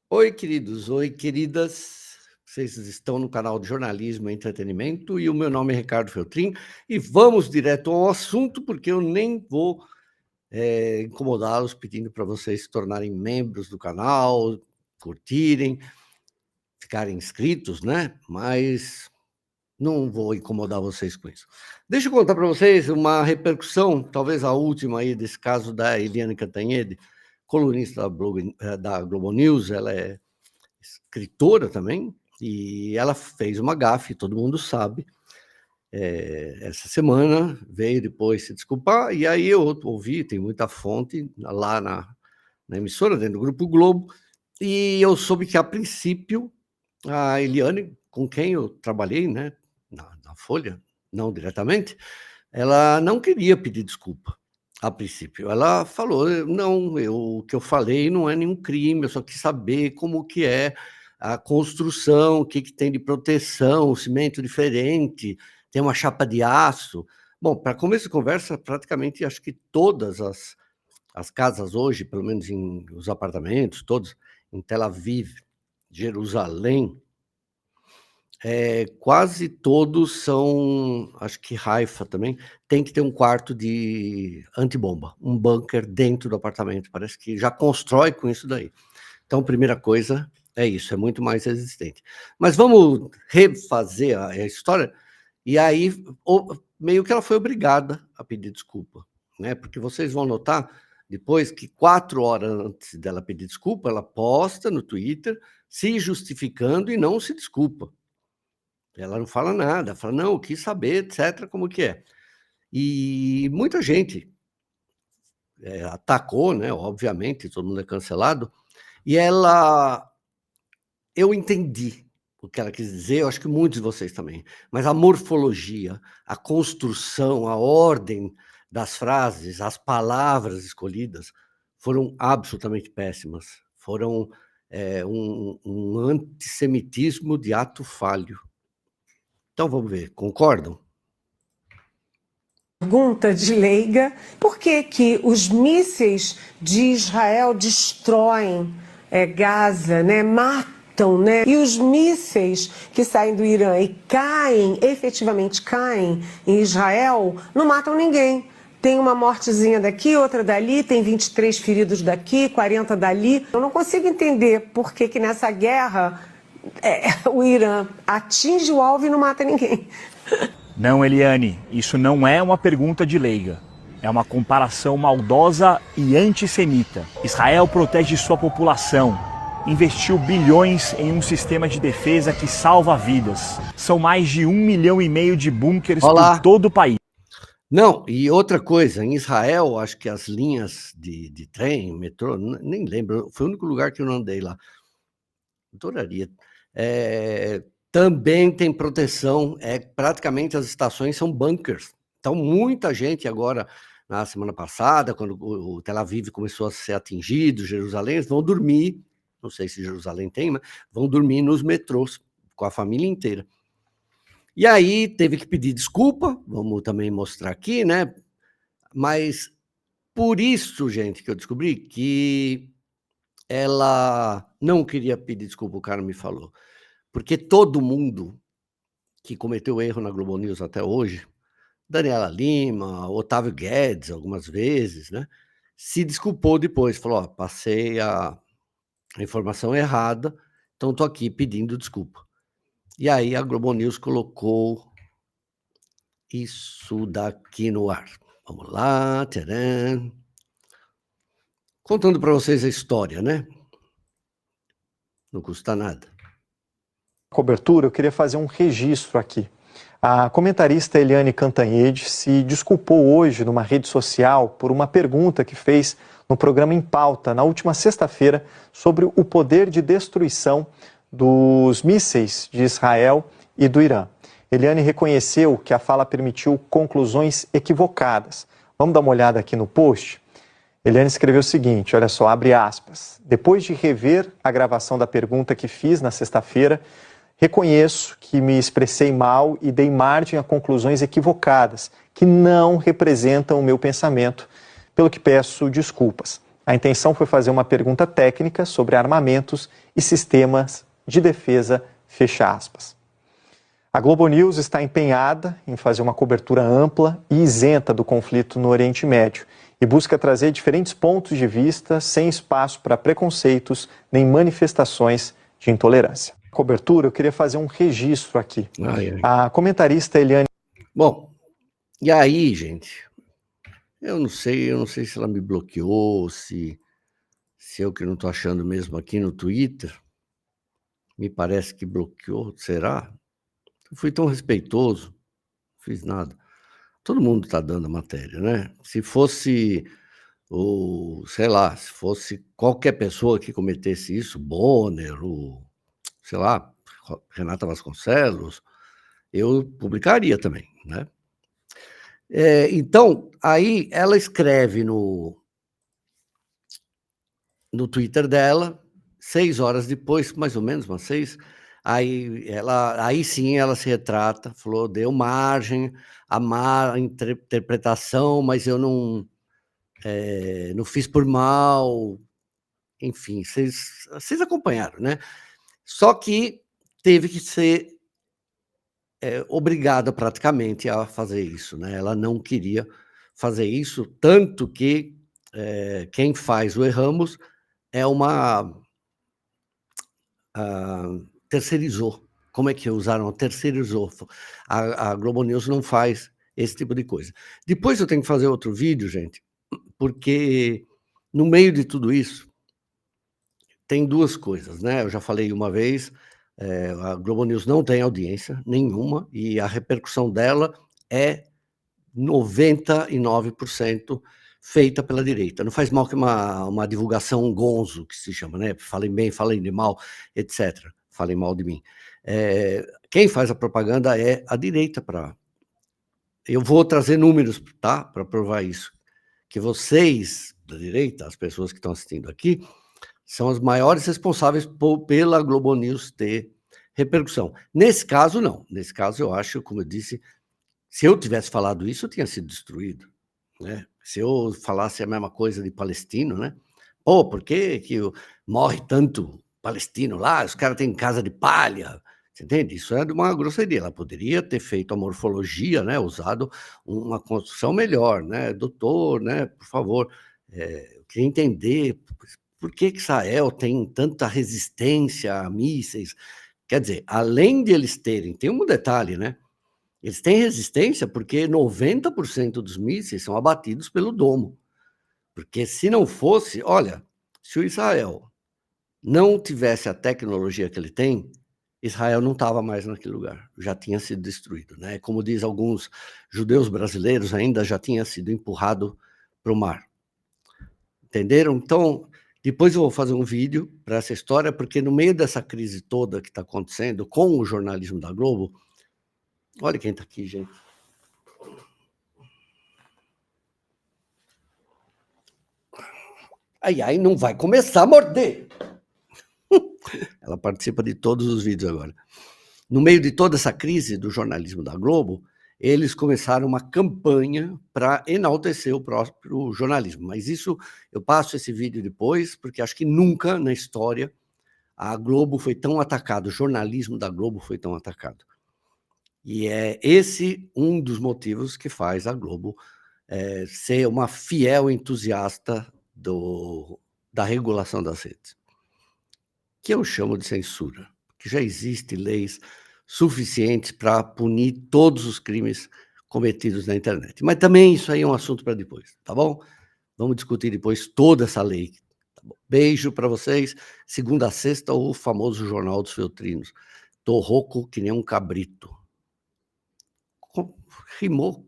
Oi, queridos, oi, queridas. Vocês estão no canal de Jornalismo e Entretenimento e o meu nome é Ricardo Feltrin e vamos direto ao assunto porque eu nem vou incomodá-los pedindo para vocês se tornarem membros do canal, curtirem, ficarem inscritos, né? Mas não vou incomodar vocês com isso. Deixa eu contar para vocês uma repercussão, talvez a última aí desse caso da Eliane Cantanhede, colunista da Globo News. Ela é escritora também, e ela fez uma gafe, todo mundo sabe. Essa semana veio depois se desculpar, e aí eu ouvi, tem muita fonte lá na emissora, dentro do Grupo Globo, e eu soube que, a princípio, a Eliane, com quem eu trabalhei, né, na Folha, não diretamente, ela não queria pedir desculpa, a princípio. Ela falou: não, o que eu falei não é nenhum crime, eu só quis saber como que é a construção, o que tem de proteção, o cimento diferente, tem uma chapa de aço. Bom, para começo de conversa, praticamente acho que todas as casas hoje, pelo menos os apartamentos, todos em Tel Aviv, Jerusalém, quase todos são, acho que Haifa também, tem que ter um quarto de antibomba, um bunker dentro do apartamento. Parece que já constrói com isso daí. Então, primeira coisa é isso, é muito mais resistente. Mas vamos refazer a história, e aí meio que ela foi obrigada a pedir desculpa, né? Porque vocês vão notar depois que 4 horas antes dela pedir desculpa, ela posta no Twitter se justificando e não se desculpa. Ela não fala nada, fala: não, eu quis saber, etc., como que é. E muita gente atacou, né? Obviamente, todo mundo é cancelado. E eu entendi o que ela quis dizer, eu acho que muitos de vocês também. Mas a morfologia, a construção, a ordem das frases, as palavras escolhidas foram absolutamente péssimas. Foram um antissemitismo de ato falho. Então vamos ver, concordam? Pergunta de leiga: por que que os mísseis de Israel destroem Gaza, né? Matam, né? E os mísseis que saem do Irã e caem, efetivamente caem em Israel, não matam ninguém. Tem uma mortezinha daqui, outra dali, tem 23 feridos daqui, 40 dali. Eu não consigo entender por que que nessa guerra o Irã atinge o alvo e não mata ninguém. Não, Eliane, isso não é uma pergunta de leiga. É uma comparação maldosa e antissemita. Israel protege sua população. Investiu bilhões em um sistema de defesa que salva vidas. São mais de 1,5 milhão de bunkers por todo o país. Não, e outra coisa, em Israel, acho que as linhas de trem, metrô, nem lembro, foi o único lugar que eu não andei lá. Adoraria. Também tem proteção, praticamente as estações são bunkers. Então, muita gente agora, na semana passada, quando o Tel Aviv começou a ser atingido, Jerusalém, vão dormir, não sei se Jerusalém tem, mas vão dormir nos metrôs, com a família inteira. E aí teve que pedir desculpa, vamos também mostrar aqui, né? Mas por isso, gente, que eu descobri que ela não queria pedir desculpa, o cara me falou. Porque todo mundo que cometeu erro na Globo News até hoje, Daniela Lima, Otávio Guedes, algumas vezes, né, se desculpou depois, falou: passei a informação errada, então estou aqui pedindo desculpa. E aí a Globo News colocou isso daqui no ar. Vamos lá, tcharam. Contando para vocês a história, né? Não custa nada. Cobertura, eu queria fazer um registro aqui. A comentarista Eliane Cantanhede se desculpou hoje numa rede social por uma pergunta que fez no programa Em Pauta, na última sexta-feira, sobre o poder de destruição dos mísseis de Israel e do Irã. Eliane reconheceu que a fala permitiu conclusões equivocadas. Vamos dar uma olhada aqui no post? Eliane escreveu o seguinte, olha só, abre aspas. Depois de rever a gravação da pergunta que fiz na sexta-feira, reconheço que me expressei mal e dei margem a conclusões equivocadas, que não representam o meu pensamento, pelo que peço desculpas. A intenção foi fazer uma pergunta técnica sobre armamentos e sistemas de defesa, fecha aspas. A Globo News está empenhada em fazer uma cobertura ampla e isenta do conflito no Oriente Médio e busca trazer diferentes pontos de vista sem espaço para preconceitos nem manifestações de intolerância. Cobertura, eu queria fazer um registro aqui. A comentarista Eliane... Bom, e aí, gente, eu não sei se ela me bloqueou, se eu que não estou achando mesmo aqui no Twitter, me parece que bloqueou, será? Eu fui tão respeitoso, não fiz nada. Todo mundo está dando a matéria, né? Se fosse sei lá, se fosse qualquer pessoa que cometesse isso, Bonner, sei lá, Renata Vasconcelos, eu publicaria também, né? Então, aí ela escreve no Twitter dela, 6 horas depois, mais ou menos, umas 6, aí sim ela se retrata, falou, deu margem à má interpretação, mas eu não fiz por mal, enfim, vocês acompanharam, né? Só que teve que ser obrigada praticamente a fazer isso, né? Ela não queria fazer isso, tanto que quem faz o Erramos é uma terceirizou. Como é que usaram? Terceirizou. A Globo News não faz esse tipo de coisa. Depois eu tenho que fazer outro vídeo, gente, porque no meio de tudo isso tem duas coisas, né? Eu já falei uma vez, a Globo News não tem audiência nenhuma e a repercussão dela é 99% feita pela direita. Não faz mal que uma divulgação gonzo, que se chama, né? Falem bem, falem de mal, etc. Falem mal de mim. Quem faz a propaganda é a direita. Eu vou trazer números, tá? Para provar isso. Que vocês, da direita, as pessoas que estão assistindo aqui, são os maiores responsáveis pela Globo News ter repercussão. Nesse caso, não. Nesse caso, eu acho, como eu disse, se eu tivesse falado isso, eu tinha sido destruído, né? Se eu falasse a mesma coisa de palestino, né? Pô, por que morre tanto palestino lá? Os caras têm casa de palha, você entende? Isso é de uma grosseria. Ela poderia ter feito a morfologia, né? Usado uma construção melhor, né? Doutor, né? Por favor, eu queria entender por que Israel tem tanta resistência a mísseis. Quer dizer, além de eles terem, tem um detalhe, né? Eles têm resistência porque 90% dos mísseis são abatidos pelo domo. Porque se não fosse, olha, se o Israel não tivesse a tecnologia que ele tem, Israel não estava mais naquele lugar, já tinha sido destruído, né? Como diz alguns judeus brasileiros, ainda já tinha sido empurrado para o mar. Entenderam? Então, depois eu vou fazer um vídeo para essa história, porque no meio dessa crise toda que está acontecendo com o jornalismo da Globo, olha quem está aqui, gente. Aí não vai começar a morder. Ela participa de todos os vídeos agora. No meio de toda essa crise do jornalismo da Globo, eles começaram uma campanha para enaltecer o próprio jornalismo. Mas isso, eu passo esse vídeo depois, porque acho que nunca na história a Globo foi tão atacada, o jornalismo da Globo foi tão atacado. E é esse um dos motivos que faz a Globo ser uma fiel entusiasta da regulação das redes, que eu chamo de censura, que já existem leis suficientes para punir todos os crimes cometidos na internet. Mas também isso aí é um assunto para depois, tá bom? Vamos discutir depois toda essa lei. Tá bom? Beijo para vocês. Segunda a sexta, o famoso Jornal dos Feltrinos. Tô rouco que nem um cabrito. Rimou.